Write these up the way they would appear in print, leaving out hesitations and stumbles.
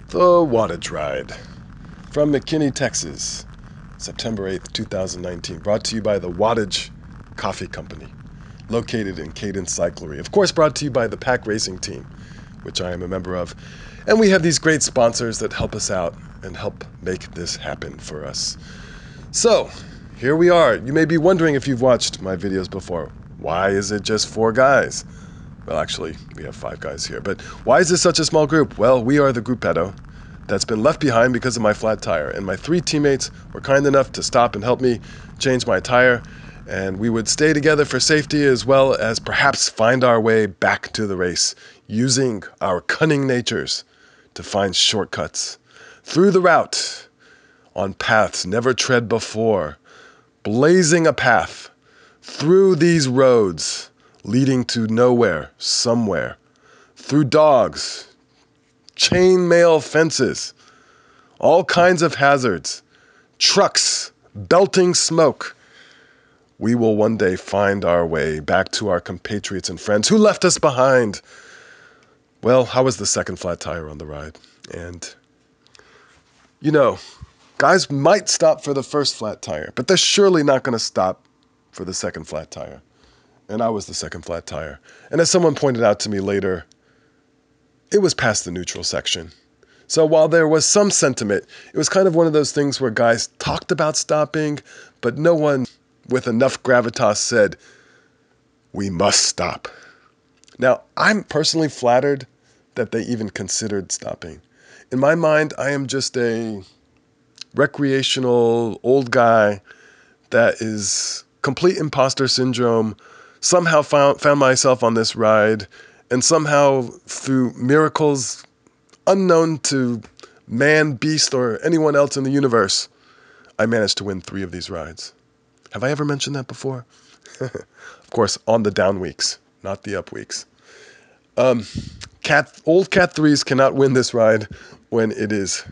The Wattage Ride from McKinney, Texas, September 8th, 2019. Brought to you by the Wattage Coffee Company, located in Cadence Cyclery. Of course, brought to you by the Pack Racing Team, which I am a member of. And we have these great sponsors that help us out and help make this happen for us. So, here we are. You may be wondering if you've watched my videos before. Why is it just 4 guys? Well, actually, we have 5 guys here. But why is this such a small group? Well, we are the gruppetto that's been left behind because of my flat tire. And my 3 teammates were kind enough to stop and help me change my tire. And we would stay together for safety as well as perhaps find our way back to the race using our cunning natures to find shortcuts through the route on paths never tread before, blazing a path through these roads leading to nowhere, somewhere, through dogs, chainmail fences, all kinds of hazards, trucks belting smoke. We will one day find our way back to our compatriots and friends who left us behind. Well, I was the second flat tire on the ride. And, you know, guys might stop for the first flat tire, but they're surely not going to stop for the second flat tire. And I was the second flat tire. And as someone pointed out to me later, it was past the neutral section. So while there was some sentiment, it was kind of one of those things where guys talked about stopping, but no one with enough gravitas said, we must stop. Now, I'm personally flattered that they even considered stopping. In my mind, I am just a recreational old guy that is complete imposter syndrome, somehow found myself on this ride, and somehow through miracles unknown to man, beast, or anyone else in the universe, I managed to win 3 of these rides. Have I ever mentioned that before? Of course, on the down weeks, not the up weeks. Old Cat 3s cannot win this ride when it is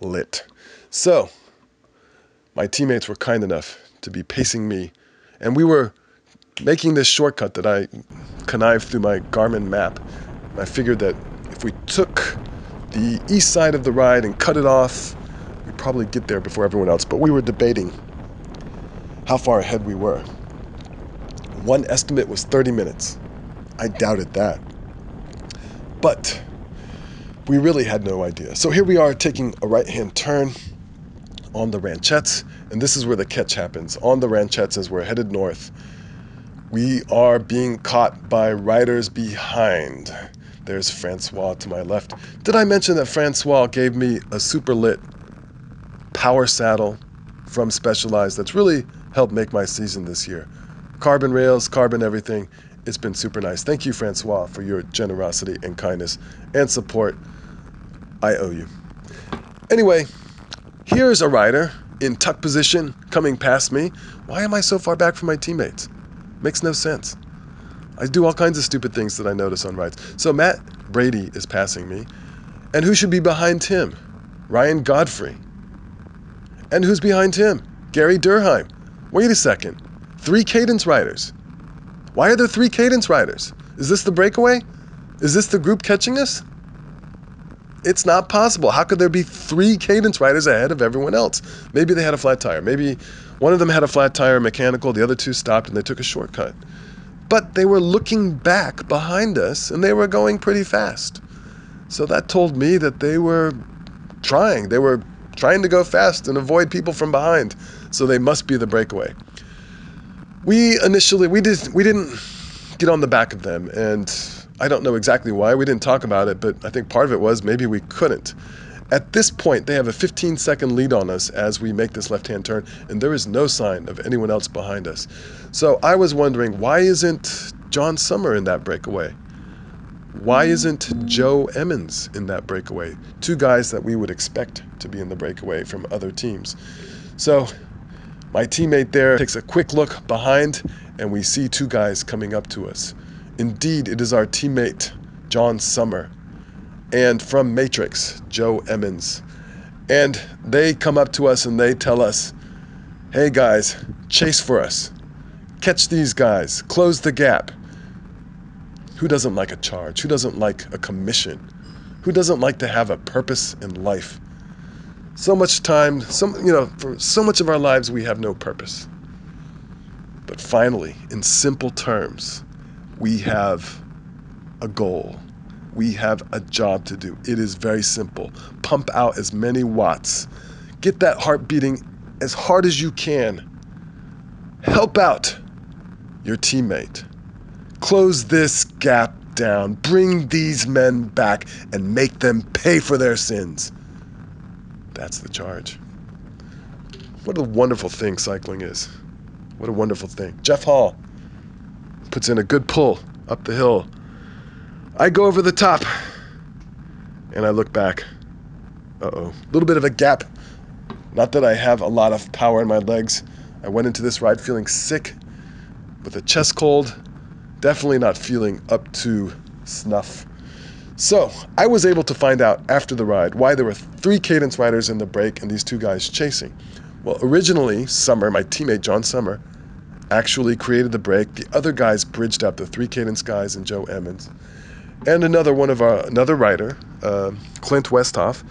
lit. So, my teammates were kind enough to be pacing me, and we were making this shortcut that I connived through my Garmin map. I figured that if we took the east side of the ride and cut it off, we'd probably get there before everyone else. But we were debating how far ahead we were. One estimate was 30 minutes. I doubted that. But we really had no idea. So here we are taking a right-hand turn on the ranchettes, and this is where the catch happens. On the ranchettes as we're headed north, we are being caught by riders behind. There's Francois to my left. Did I mention that Francois gave me a super lit power saddle from Specialized that's really helped make my season this year? Carbon rails, carbon everything. It's been super nice. Thank you, Francois, for your generosity and kindness and support. I owe you. Anyway, here's a rider in tuck position coming past me. Why am I so far back from my teammates? Makes no sense. I do all kinds of stupid things that I notice on rides. So Matt Brady is passing me. And who should be behind him? Ryan Godfrey. And who's behind him? Gary Durheim. Wait a second. 3 Cadence riders. Why are there 3 Cadence riders? Is this the breakaway? Is this the group catching us? It's not possible. How could there be 3 Cadence riders ahead of everyone else? Maybe they had a flat tire. Maybe one of them had a flat tire mechanical, the other 2 stopped and they took a shortcut. But they were looking back behind us and they were going pretty fast. So that told me that they were trying. They were trying to go fast and avoid people from behind. So they must be the breakaway. We didn't get on the back of them, and I don't know exactly why. We didn't talk about it, but I think part of it was maybe we couldn't. At this point, they have a 15-second lead on us as we make this left-hand turn, and there is no sign of anyone else behind us. So I was wondering, why isn't John Summer in that breakaway? Why isn't Joe Emmons in that breakaway? 2 guys that we would expect to be in the breakaway from other teams. So my teammate there takes a quick look behind, and we see 2 guys coming up to us. Indeed, it is our teammate, John Summer, and from Matrix, Joe Emmons. And they come up to us and they tell us, hey guys, chase for us. Catch these guys. Close the gap. Who doesn't like a charge? Who doesn't like a commission? Who doesn't like to have a purpose in life? So much time, for so much of our lives we have no purpose. But finally, in simple terms, we have a goal. We have a job to do. It is very simple. Pump out as many watts. Get that heart beating as hard as you can. Help out your teammate. Close this gap down. Bring these men back and make them pay for their sins. That's the charge. What a wonderful thing cycling is. What a wonderful thing. Jeff Hall puts in a good pull up the hill. I go over the top, and I look back. Uh-oh. A little bit of a gap. Not that I have a lot of power in my legs. I went into this ride feeling sick, with a chest cold, definitely not feeling up to snuff. So, I was able to find out after the ride why there were 3 cadence riders in the break and these 2 guys chasing. Well, originally, Summer, my teammate John Summer, actually created the break. The other guys bridged up, the 3 cadence guys and Joe Emmons. And another rider, Clint Westhoff.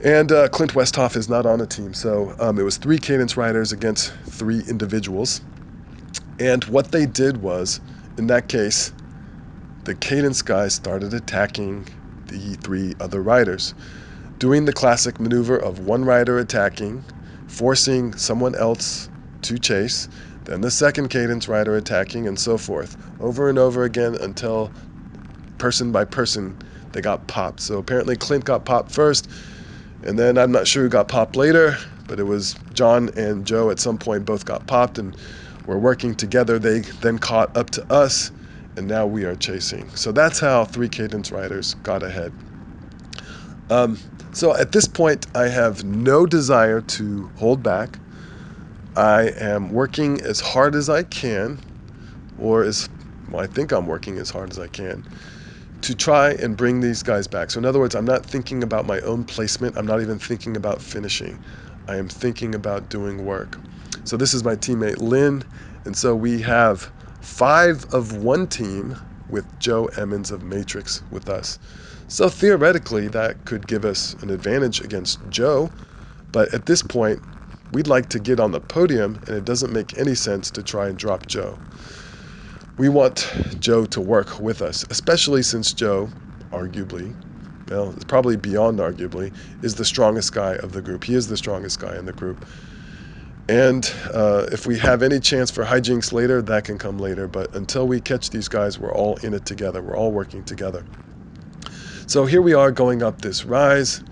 And Clint Westhoff is not on a team, so it was 3 cadence riders against 3 individuals. And what they did was, in that case, the cadence guys started attacking the 3 other riders, doing the classic maneuver of one rider attacking, forcing someone else to chase, then the second cadence rider attacking, and so forth, over and over again until person by person they got popped. So apparently Clint got popped first, and then I'm not sure who got popped later, but it was John and Joe at some point both got popped and were working together. They then caught up to us, and now we are chasing. So that's how 3 cadence riders got ahead. So at this point, I have no desire to hold back. I am working as hard as I can, I think I'm working as hard as I can, to try and bring these guys back. So in other words, I'm not thinking about my own placement. I'm not even thinking about finishing. I am thinking about doing work. So this is my teammate Lynn, and so we have 5 of one team with Joe Emmons of Matrix with us. So theoretically, that could give us an advantage against Joe, but at this point, we'd like to get on the podium, and it doesn't make any sense to try and drop Joe. We want Joe to work with us, especially since Joe, arguably, well, it's probably beyond arguably, is the strongest guy of the group. He is the strongest guy in the group. And if we have any chance for hijinks later, that can come later. But until we catch these guys, we're all in it together. We're all working together. So here we are going up this rise.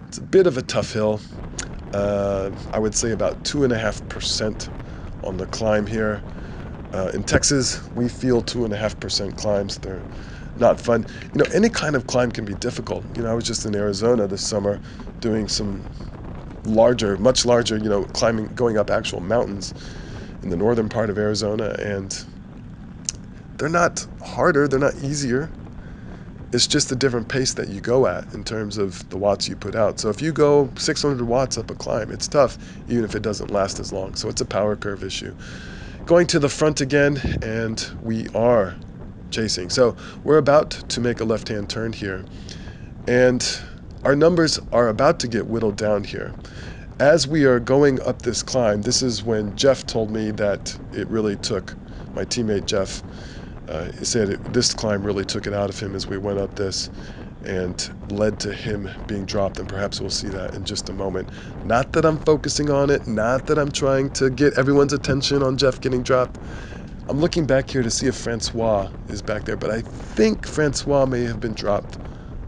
It's a bit of a tough hill. I would say about 2.5% on the climb here. In Texas, we feel 2.5% climbs. They're not fun. Any kind of climb can be difficult. I was just in Arizona this summer doing some much larger, climbing, going up actual mountains in the northern part of Arizona, and they're not harder, they're not easier. It's just a different pace that you go at in terms of the watts you put out. So if you go 600 watts up a climb, it's tough, even if it doesn't last as long. So it's a power curve issue. Going to the front again, and we are chasing. So we're about to make a left-hand turn here, and our numbers are about to get whittled down here. As we are going up this climb, this is when Jeff told me that it really took, my teammate Jeff, he said this climb really took it out of him as we went up this and led to him being dropped, and perhaps we'll see that in just a moment. Not that I'm focusing on it, not that I'm trying to get everyone's attention on Jeff getting dropped. I'm looking back here to see if Francois is back there, but I think Francois may have been dropped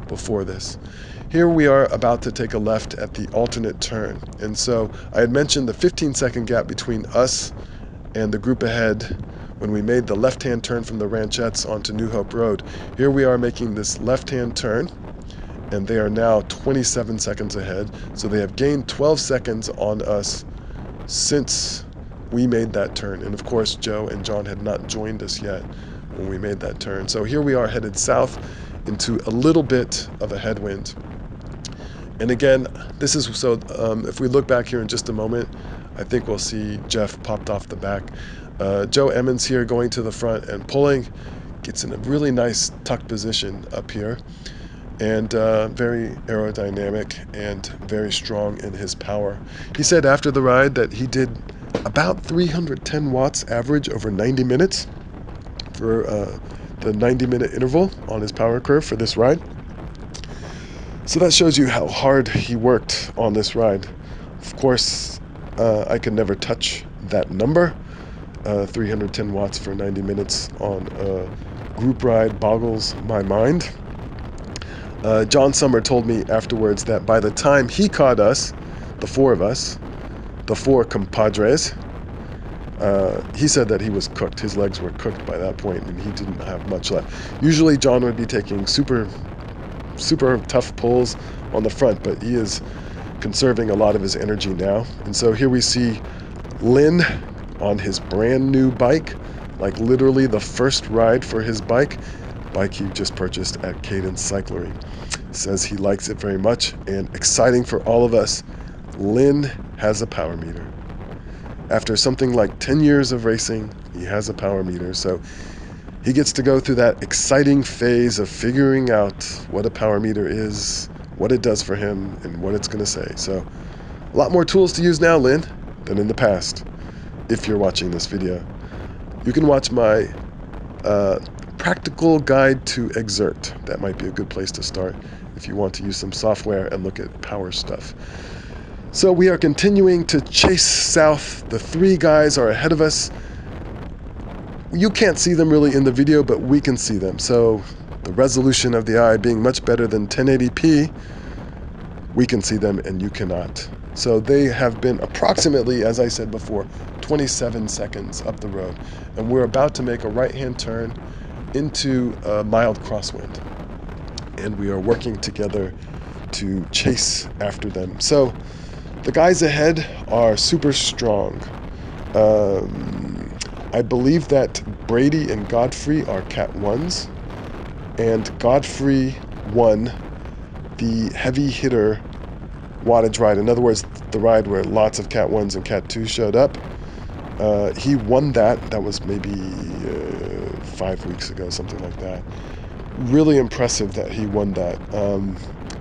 before this. Here we are about to take a left at the alternate turn, and so I had mentioned the 15-second gap between us and the group ahead when we made the left-hand turn from the Ranchettes onto New Hope Road. Here we are making this left-hand turn, and they are now 27 seconds ahead. So they have gained 12 seconds on us since we made that turn. And of course, Joe and John had not joined us yet when we made that turn. So here we are headed south into a little bit of a headwind. And again, this is so if we look back here in just a moment, I think we'll see Jeff popped off the back. Joe Emmons here going to the front and pulling, gets in a really nice tuck position up here. and very aerodynamic and very strong in his power. He said after the ride that he did about 310 watts average over 90 minutes for the 90-minute interval on his power curve for this ride. So that shows you how hard he worked on this ride. Of course, I could never touch that number. 310 watts for 90 minutes on a group ride boggles my mind. John Summer told me afterwards that by the time he caught us, the four of us, the four compadres, he said that he was cooked. His legs were cooked by that point, and he didn't have much left. Usually John would be taking super tough pulls on the front, but he is conserving a lot of his energy now. And so here we see Lynn on his brand new bike, like literally the first ride for his bike he just purchased at Cadence Cyclery. Says he likes it very much, and exciting for all of us, Lynn has a power meter. After something like 10 years of racing, he has a power meter, so he gets to go through that exciting phase of figuring out what a power meter is, what it does for him, and what it's going to say. So a lot more tools to use now, Lynn, than in the past. If you're watching this video, you can watch my practical guide to Exert. That might be a good place to start if you want to use some software and look at power stuff. So we are continuing to chase south. The three guys are ahead of us. You can't see them really in the video, but we can see them. So the resolution of the eye being much better than 1080p, we can see them and you cannot. So they have been approximately, as I said before, 27 seconds up the road. And we're about to make a right-hand turn into a mild crosswind. And we are working together to chase after them. So the guys ahead are super strong. I believe that Brady and Godfrey are Cat 1s, and Godfrey won the heavy hitter Wattage Ride. In other words, the ride where lots of Cat 1s and Cat 2s showed up. He won that. That was maybe 5 weeks ago, something like that. Really impressive that he won that.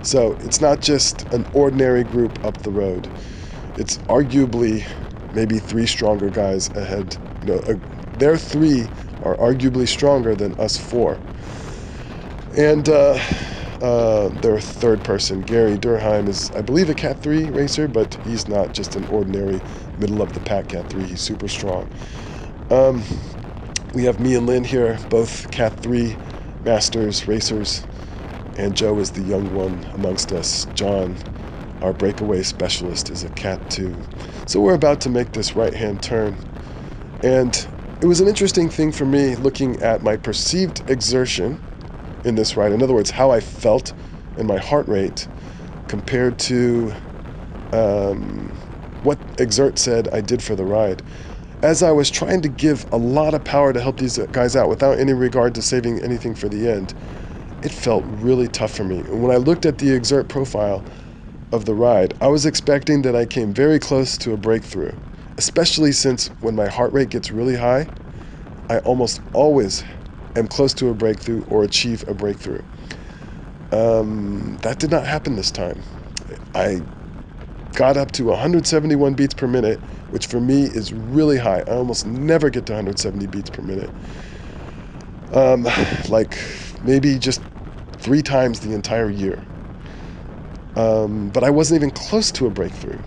So it's not just an ordinary group up the road. It's arguably maybe three stronger guys ahead. You know, their three are arguably stronger than us four. And their third person, Gary Durheim, is, I believe, a Cat 3 racer, but he's not just an ordinary middle-of-the-pack Cat 3. He's super strong. We have me and Lynn here, both Cat 3 masters, racers, and Joe is the young one amongst us. John, our breakaway specialist, is a Cat 2. So we're about to make this right-hand turn. And it was an interesting thing for me looking at my perceived exertion in this ride. In other words, how I felt and my heart rate compared to what Exert said I did for the ride. As I was trying to give a lot of power to help these guys out without any regard to saving anything for the end, it felt really tough for me. And when I looked at the Exert profile of the ride, I was expecting that I came very close to a breakthrough, especially since when my heart rate gets really high, I almost always am close to a breakthrough or achieve a breakthrough. That did not happen this time. I got up to 171 beats per minute, which for me is really high. I almost never get to 170 beats per minute. Like maybe just 3 times the entire year. But I wasn't even close to a breakthrough.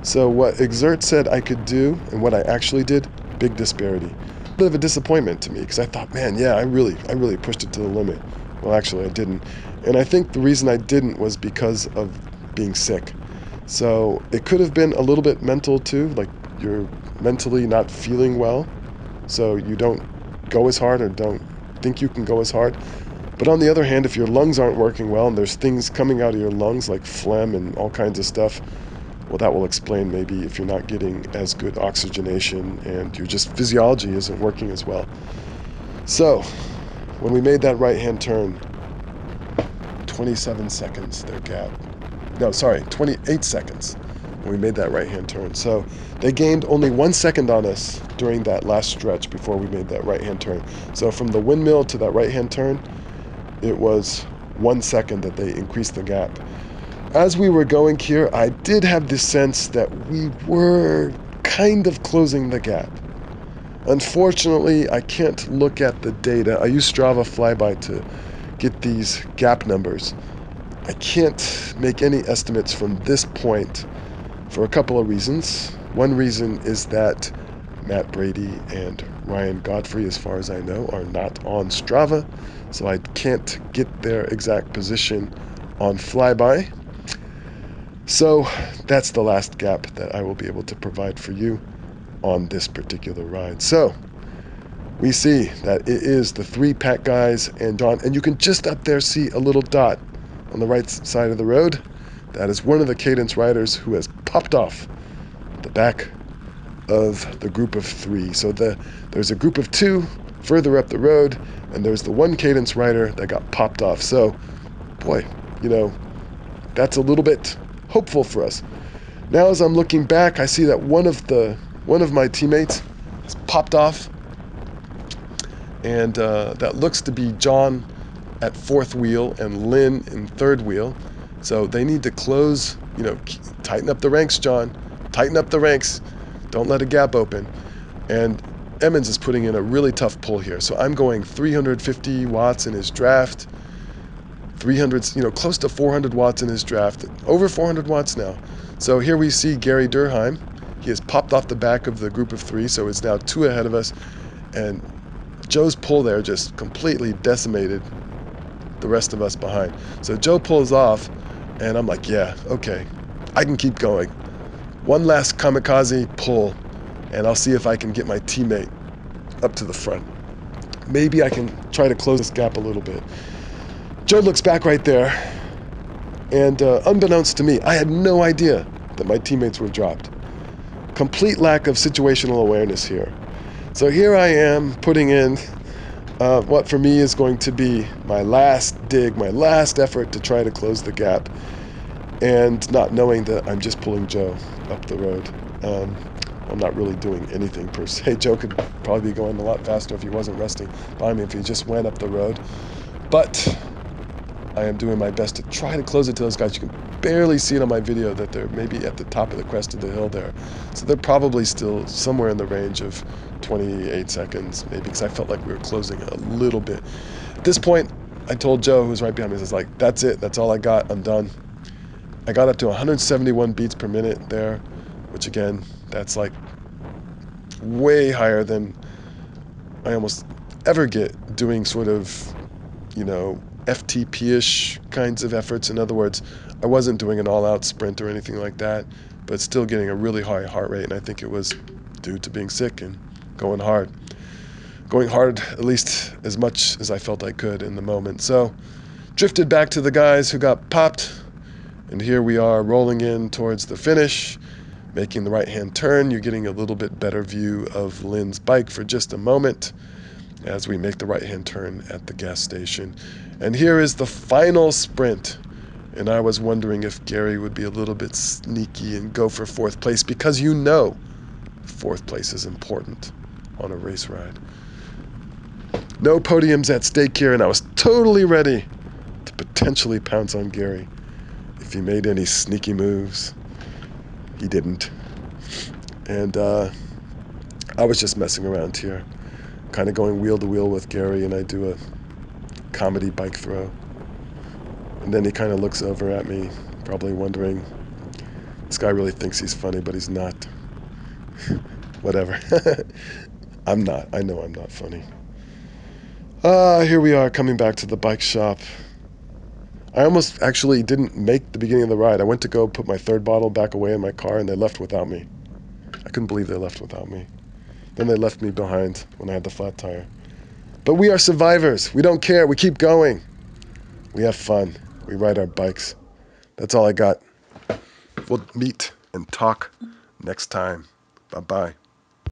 So what Exert said I could do and what I actually did, big disparity. A bit of a disappointment to me because I thought, man, yeah, I really pushed it to the limit. Well, actually, I didn't. And I think the reason I didn't was because of being sick. So it could have been a little bit mental too, like you're mentally not feeling well, so you don't go as hard or don't think you can go as hard. But on the other hand, if your lungs aren't working well and there's things coming out of your lungs like phlegm and all kinds of stuff, well, that will explain maybe if you're not getting as good oxygenation and your just physiology isn't working as well. So when we made that right-hand turn, 27 seconds their gap. No, sorry, 28 seconds when we made that right-hand turn. So they gained only 1 second on us during that last stretch before we made that right-hand turn. So from the windmill to that right-hand turn, it was 1 second that they increased the gap. As we were going here, I did have the sense that we were kind of closing the gap. Unfortunately, I can't look at the data. I use Strava Flyby to get these gap numbers. I can't make any estimates from this point for a couple of reasons. One reason is that Matt Brady and Ryan Godfrey, as far as I know, are not on Strava, so I can't get their exact position on Flyby. So that's the last gap that I will be able to provide for you on this particular ride. So we see that it is the 3 Pat guys and John, and you can just up there see a little dot on the right side of the road. That is one of the Cadence riders who has popped off the back of the group of 3. So there's a group of 2 further up the road, and there's the one Cadence rider that got popped off. So, boy, that's a little bit hopeful for us. Now, as I'm looking back, I see that one of my teammates has popped off, and that looks to be John at 4th wheel and Lynn in 3rd wheel. So they need to close, tighten up the ranks, John. Tighten up the ranks. Don't let a gap open. And Emmons is putting in a really tough pull here. So I'm going 350 watts in his draft. 300, close to 400 watts in his draft. Over 400 watts now. So here we see Gary Durheim. He has popped off the back of the group of 3, so it's now 2 ahead of us. And Joe's pull there just completely decimated the rest of us behind. So Joe pulls off, and I'm like, yeah, okay, I can keep going. One last kamikaze pull, and I'll see if I can get my teammate up to the front. Maybe I can try to close this gap a little bit. Joe looks back right there, and unbeknownst to me, I had no idea that my teammates were dropped. Complete lack of situational awareness here. So here I am putting in what for me is going to be my last dig, my last effort to try to close the gap, and not knowing that I'm just pulling Joe up the road. I'm not really doing anything per se. Joe could probably be going a lot faster if he wasn't resting behind me, if he just went up the road. But I am doing my best to try to close it to those guys. You can barely see it on my video that they're maybe at the top of the crest of the hill there. So they're probably still somewhere in the range of 28 seconds, maybe, because I felt like we were closing a little bit. At this point, I told Joe, who's right behind me, I was like, that's it, that's all I got, I'm done. I got up to 171 beats per minute there, which again, that's like way higher than I almost ever get doing sort of, FTP-ish kinds of efforts. In other words, I wasn't doing an all-out sprint or anything like that, but still getting a really high heart rate, and I think it was due to being sick and going hard. Going hard at least as much as I felt I could in the moment. So, drifted back to the guys who got popped, and here we are rolling in towards the finish, making the right-hand turn. You're getting a little bit better view of Lynn's bike for just a moment as we make the right-hand turn at the gas station. And here is the final sprint. And I was wondering if Gary would be a little bit sneaky and go for 4th place, because 4th place is important on a race ride. No podiums at stake here, and I was totally ready to potentially pounce on Gary if he made any sneaky moves. He didn't. And I was just messing around here, kind of going wheel to wheel with Gary, and I do a comedy bike throw. And then he kind of looks over at me, probably wondering, this guy really thinks he's funny, but he's not. Whatever. I'm not. I know I'm not funny. Here we are coming back to the bike shop. I almost actually didn't make the beginning of the ride. I went to go put my 3rd bottle back away in my car, and they left without me. I couldn't believe they left without me. Then they left me behind when I had the flat tire. But we are survivors. We don't care. We keep going. We have fun. We ride our bikes. That's all I got. We'll meet and talk next time. Bye-bye.